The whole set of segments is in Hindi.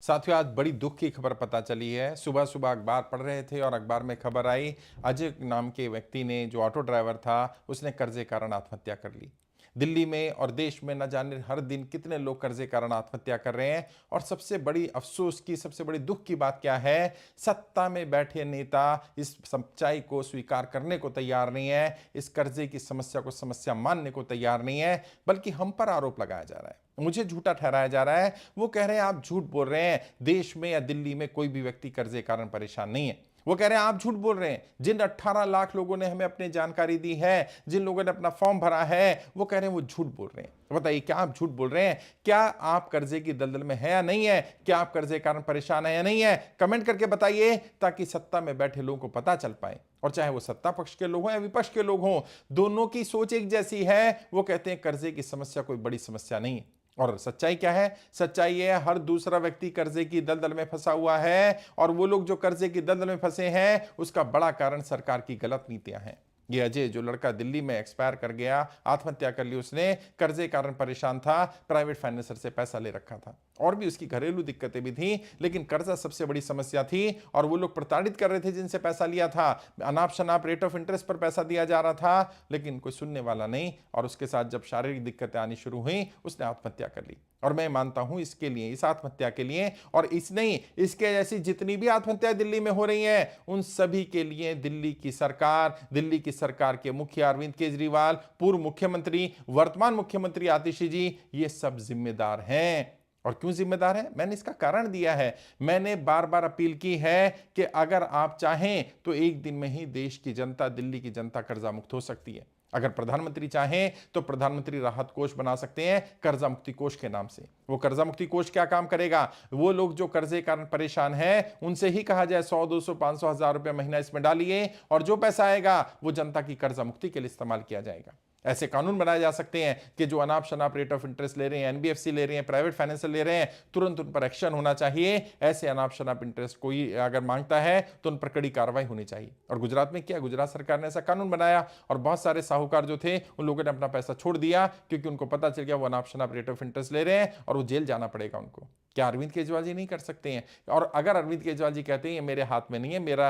साथियों, आज बड़ी दुख की खबर पता चली है। सुबह सुबह अखबार पढ़ रहे थे और अखबार में खबर आई, अजय नाम के व्यक्ति ने, जो ऑटो ड्राइवर था, उसने कर्जे कारण आत्महत्या कर ली। दिल्ली में और देश में न जाने हर दिन कितने लोग कर्जे कारण आत्महत्या कर रहे हैं। और सबसे बड़ी अफसोस की, सबसे बड़ी दुख की बात क्या है, सत्ता में बैठे नेता इस सच्चाई को स्वीकार करने को तैयार नहीं है, इस कर्जे की समस्या को समस्या मानने को तैयार नहीं है, बल्कि हम पर आरोप लगाया जा रहा है, मुझे झूठा ठहराया जा रहा है। वो कह रहे हैं आप झूठ बोल रहे हैं, देश में या दिल्ली में कोई भी व्यक्ति कर्जे कारण परेशान नहीं है। वो कह रहे हैं आप झूठ बोल रहे हैं, जिन 18 लाख लोगों ने हमें अपनी जानकारी दी है, जिन लोगों ने अपना फॉर्म भरा है, वो कह रहे हैं वो झूठ बोल रहे हैं। तो बताइए, क्या आप झूठ बोल रहे हैं? क्या आप कर्जे की दलदल में है या नहीं है? क्या आप कर्जे कारण परेशान है या नहीं है? कमेंट करके बताइए, ताकि सत्ता में बैठे लोगों को पता चल पाए। और चाहे वो सत्ता पक्ष के लोग हों या विपक्ष के लोग हों, दोनों की सोच एक जैसी है। वो कहते हैं कर्जे की समस्या कोई बड़ी समस्या नहीं है। और सच्चाई क्या है? सच्चाई है, हर दूसरा व्यक्ति कर्जे की दलदल में फंसा हुआ है। और वो लोग जो कर्जे की दलदल में फंसे हैं, उसका बड़ा कारण सरकार की गलत नीतियां हैं। ये अजय, जो लड़का दिल्ली में एक्सपायर कर गया, आत्महत्या कर ली उसने, कर्जे कारण परेशान था, प्राइवेट फाइनेंसर से पैसा ले रखा था, और भी उसकी घरेलू दिक्कतें भी थी, लेकिन कर्जा सबसे बड़ी समस्या थी। और वो लोग प्रताड़ित कर रहे थे जिनसे पैसा लिया था, अनाप शनाप रेट ऑफ इंटरेस्ट पर पैसा दिया जा रहा था, लेकिन कोई सुनने वाला नहीं। और उसके साथ जब शारीरिक दिक्कतें आनी शुरू हुई, उसने आत्महत्या कर ली। और मैं मानता हूं इसके लिए, इस आत्महत्या के लिए, और इस नहीं, इसके जैसी जितनी भी आत्महत्याएं दिल्ली में हो रही हैं, उन सभी के लिए दिल्ली की सरकार के मुखिया अरविंद केजरीवाल, पूर्व मुख्यमंत्री, वर्तमान मुख्यमंत्री आतिशी जी, ये सब जिम्मेदार हैं। और क्यों जिम्मेदार है? मैंने इसका कारण दिया है। मैंने बार बार अपील की है कि अगर आप चाहें तो एक दिन में ही देश की जनता, दिल्ली की जनता कर्जा मुक्त हो सकती है। अगर प्रधानमंत्री चाहें तो प्रधानमंत्री राहत कोष बना सकते हैं, कर्जा मुक्ति कोष के नाम से। वो कर्जा मुक्ति कोष क्या काम करेगा? वो लोग जो कर्जे कारण परेशान हैं, उनसे ही कहा जाए 100, 200, 500, 1000 रुपए महीना इसमें डालिए, और जो पैसा आएगा वो जनता की कर्जा मुक्ति के लिए इस्तेमाल किया जाएगा। ऐसे कानून बनाए जा सकते हैं कि जो अनाप शनाप रेट ऑफ इंटरेस्ट ले रहे हैं, एनबीएफसी ले रहे हैं, प्राइवेट फाइनेंसर ले रहे हैं, तुरंत उन पर एक्शन होना चाहिए। ऐसे अनाप शनाप इंटरेस्ट कोई अगर मांगता है तो उन पर कड़ी कार्रवाई होनी चाहिए। और गुजरात में क्या, गुजरात सरकार ने ऐसा कानून बनाया, और बहुत सारे साहूकार जो थे उन लोगों ने अपना पैसा छोड़ दिया, क्योंकि उनको पता चल गया वो अनाप शनाप रेट ऑफ इंटरेस्ट ले रहे हैं और वो जेल जाना पड़ेगा उनको। क्या अरविंद केजरीवाल जी नहीं कर सकते हैं? और अगर अरविंद केजरीवाल जी कहते हैं ये मेरे हाथ में नहीं है, मेरा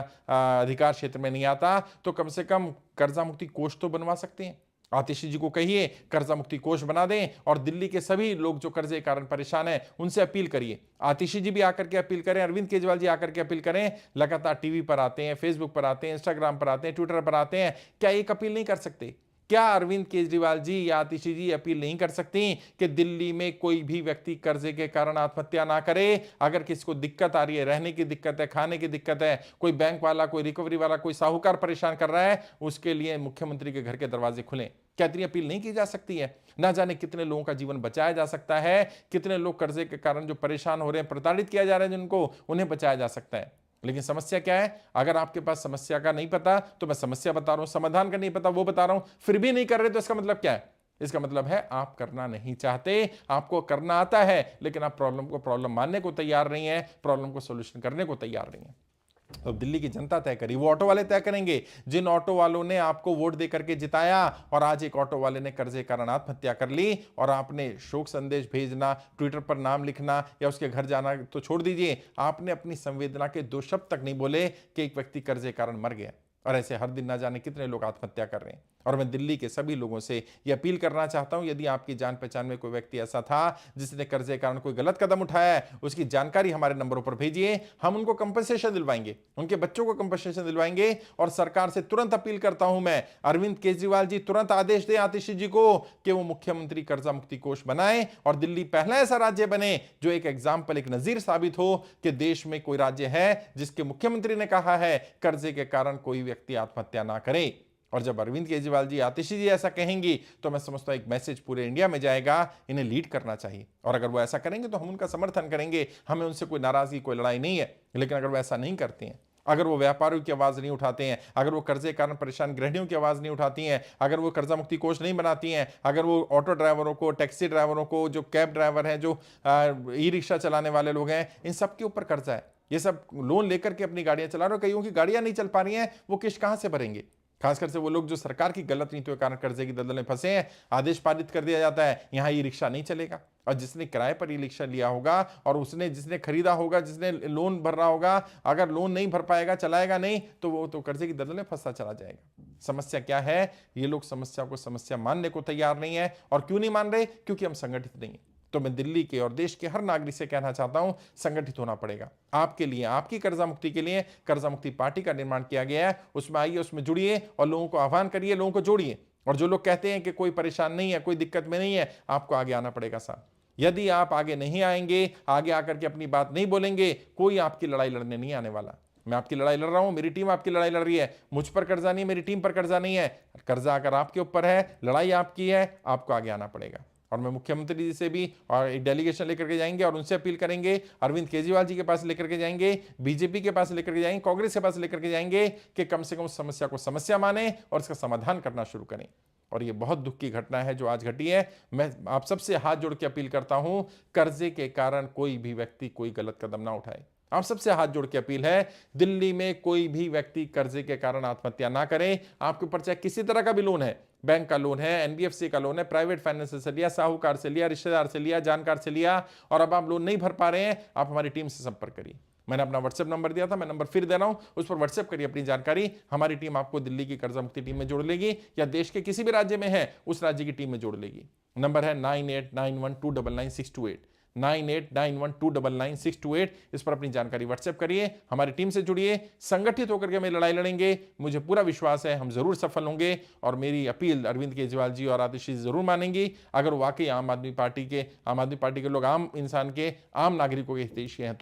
अधिकार क्षेत्र में नहीं आता, तो कम से कम कर्जा मुक्ति कोष तो बनवा सकते हैं। आतिशी जी को कहिए कर्जा मुक्ति कोष बना दें, और दिल्ली के सभी लोग जो कर्जे कारण परेशान हैं उनसे अपील करिए। आतिशी जी भी आकर के अपील करें, अरविंद केजरीवाल जी आकर के अपील करें। लगातार टीवी पर आते हैं, फेसबुक पर आते हैं, इंस्टाग्राम पर आते हैं, ट्विटर पर आते हैं, क्या एक अपील नहीं कर सकते? क्या अरविंद केजरीवाल जी या आतिशी जी अपील नहीं कर सकती कि दिल्ली में कोई भी व्यक्ति कर्जे के कारण आत्महत्या ना करे? अगर किसी को दिक्कत आ रही है, रहने की दिक्कत है, खाने की दिक्कत है, कोई बैंक वाला, कोई रिकवरी वाला, कोई साहूकार परेशान कर रहा है, उसके लिए मुख्यमंत्री के घर के दरवाजे खुलें। क्या इतनी अपील नहीं की जा सकती है? ना जाने कितने लोगों का जीवन बचाया जा सकता है, कितने लोग कर्जे के कारण जो परेशान हो रहे हैं, प्रताड़ित किया जा रहा है जिनको, उन्हें बचाया जा सकता है। लेकिन समस्या क्या है? अगर आपके पास समस्या का नहीं पता, तो मैं समस्या बता रहा हूं, समाधान का नहीं पता वो बता रहा हूं, फिर भी नहीं कर रहे, तो इसका मतलब क्या है? इसका मतलब है आप करना नहीं चाहते, आपको करना आता है, लेकिन आप प्रॉब्लम को प्रॉब्लम मानने को तैयार नहीं है, प्रॉब्लम को सोल्यूशन करने को तैयार नहीं है। तो दिल्ली की जनता तय करी, वो ऑटो वाले तय करेंगे, जिन ऑटो वालों ने आपको वोट दे करके जिताया। और आज एक ऑटो वाले ने कर्जे कारण आत्महत्या कर ली, और आपने शोक संदेश भेजना, ट्विटर पर नाम लिखना या उसके घर जाना तो छोड़ दीजिए, आपने अपनी संवेदना के 2 शब्द तक नहीं बोले कि एक व्यक्ति कर्जे कारण मर गया। और ऐसे हर दिन ना जाने कितने लोग आत्महत्या कर रहे हैं। और मैं दिल्ली के सभी लोगों से यह अपील करना चाहता हूं, यदि आपकी जान पहचान में कोई व्यक्ति ऐसा था जिसने कर्जे के कारण कोई गलत कदम उठाया है, उसकी जानकारी हमारे नंबरों पर भेजिए। हम उनको कंपनसेशन दिलवाएंगे, उनके बच्चों को कंपनसेशन दिलवाएंगे। और सरकार से तुरंत अपील करता हूं मैं, अरविंद केजरीवाल जी तुरंत आदेश दें आतिशी जी को कि वो मुख्यमंत्री कर्जा मुक्ति कोष बनाए, और दिल्ली पहला ऐसा राज्य बने जो एक एग्जाम्पल, एक नजीर साबित हो कि देश में कोई राज्य है जिसके मुख्यमंत्री ने कहा है कर्जे के कारण कोई व्यक्ति आत्महत्या ना करे। और जब अरविंद केजरीवाल जी, आतिशी जी ऐसा कहेंगी, तो मैं समझता हूं एक मैसेज पूरे इंडिया में जाएगा, इन्हें लीड करना चाहिए। और अगर वो ऐसा करेंगे तो हम उनका समर्थन करेंगे, हमें उनसे कोई नाराजगी, कोई लड़ाई नहीं है। लेकिन अगर वो ऐसा नहीं करते हैं, अगर वो व्यापारियों की आवाज नहीं उठाते हैं, अगर वो कर्जे कारण परेशान गृहिणियों की आवाज नहीं उठाती हैं, अगर वो कर्जा मुक्ति कोष नहीं बनाती हैं, अगर वो ऑटो ड्राइवरों को, टैक्सी ड्राइवरों को, जो कैब ड्राइवर हैं, जो ई रिक्शा चलाने वाले लोग हैं, इन सबके ऊपर कर्जा है, ये सब लोन लेकर के अपनी गाड़ियां चला रहे हो, कईयों की गाड़ियां नहीं चल पा रही हैं, वो किस्त कहां से भरेंगे? खासकर से वो लोग जो सरकार की गलत नीतियों के कारण कर्जे की दलदल में फंसे हैं, आदेश पारित कर दिया जाता है यहां ई रिक्शा नहीं चलेगा। और जिसने किराए पर ई रिक्शा लिया होगा और जिसने खरीदा होगा, जिसने लोन भर रहा होगा, अगर लोन नहीं भर पाएगा, चलाएगा नहीं, तो वो तो कर्जे की दलदल में फंसता चला जाएगा। समस्या क्या है? ये लोग समस्या को समस्या मानने को तैयार नहीं है। और क्यों नहीं मान रहे? क्योंकि हम संगठित नहीं है। तो मैं दिल्ली के और देश के हर नागरिक से कहना चाहता हूं, संगठित होना पड़ेगा आपके लिए, आपकी कर्जा मुक्ति के लिए। कर्जा मुक्ति पार्टी का निर्माण किया गया है, उसमें आइए, उसमें जुड़िए और लोगों को आह्वान करिए, लोगों को जोड़िए। और जो लोग कहते हैं कि कोई परेशान नहीं है, कोई दिक्कत में नहीं है, आपको आगे आना पड़ेगा साहब। यदि आप आगे नहीं आएंगे, आगे आकर के अपनी बात नहीं बोलेंगे, कोई आपकी लड़ाई लड़ने नहीं आने वाला। मैं आपकी लड़ाई लड़ रहा हूं, मेरी टीम आपकी लड़ाई लड़ रही है। मुझ पर कर्जा नहीं, मेरी टीम पर कर्जा नहीं है। कर्जा अगर आपके ऊपर है, लड़ाई आपकी है, आपको आगे आना पड़ेगा। और मैं मुख्यमंत्री जी से भी और एक डेलीगेशन लेकर के जाएंगे और उनसे अपील करेंगे, अरविंद केजरीवाल जी के पास लेकर के जाएंगे, बीजेपी के पास लेकर के जाएंगे, कांग्रेस के पास लेकर के जाएंगे कि कम से कम उस समस्या को समस्या माने और इसका समाधान करना शुरू करें। और ये बहुत दुख की घटना है जो आज घटी है। मैं आप सबसे हाथ जोड़ के अपील करता हूं, कर्जे के कारण कोई भी व्यक्ति कोई गलत कदम ना उठाए। आप सबसे हाथ जोड़ के अपील है, दिल्ली में कोई भी व्यक्ति कर्जे के कारण आत्महत्या ना करे। आपके ऊपर चाहे किसी तरह का भी लोन है, बैंक का लोन है, एनबीएफसी का लोन है, प्राइवेट फाइनेंस से लिया, साहूकार से लिया, रिश्तेदार से लिया, जानकार से लिया, और अब आप लोन नहीं भर पा रहे हैं, आप हमारी टीम से संपर्क करिए। मैंने अपना व्हाट्सएप नंबर दिया था, मैं नंबर फिर दे रहा हूं, उस पर व्हाट्सएप करिए अपनी जानकारी। हमारी टीम आपको दिल्ली की कर्जा मुक्ति टीम में जोड़ लेगी, या देश के किसी भी राज्य में है उस राज्य की टीम में जोड़ लेगी। नंबर है 9891299628, 9891299628। इस पर अपनी जानकारी व्हाट्सएप करिए, हमारी टीम से जुड़िए, संगठित होकर के हमें लड़ाई लड़ेंगे। मुझे पूरा विश्वास है हम जरूर सफल होंगे। और मेरी अपील अरविंद केजरीवाल जी और आतिशी जरूर मानेंगी। अगर वाकई आम आदमी पार्टी के लोग आम इंसान के, आम नागरिकों के हितैषी हैं।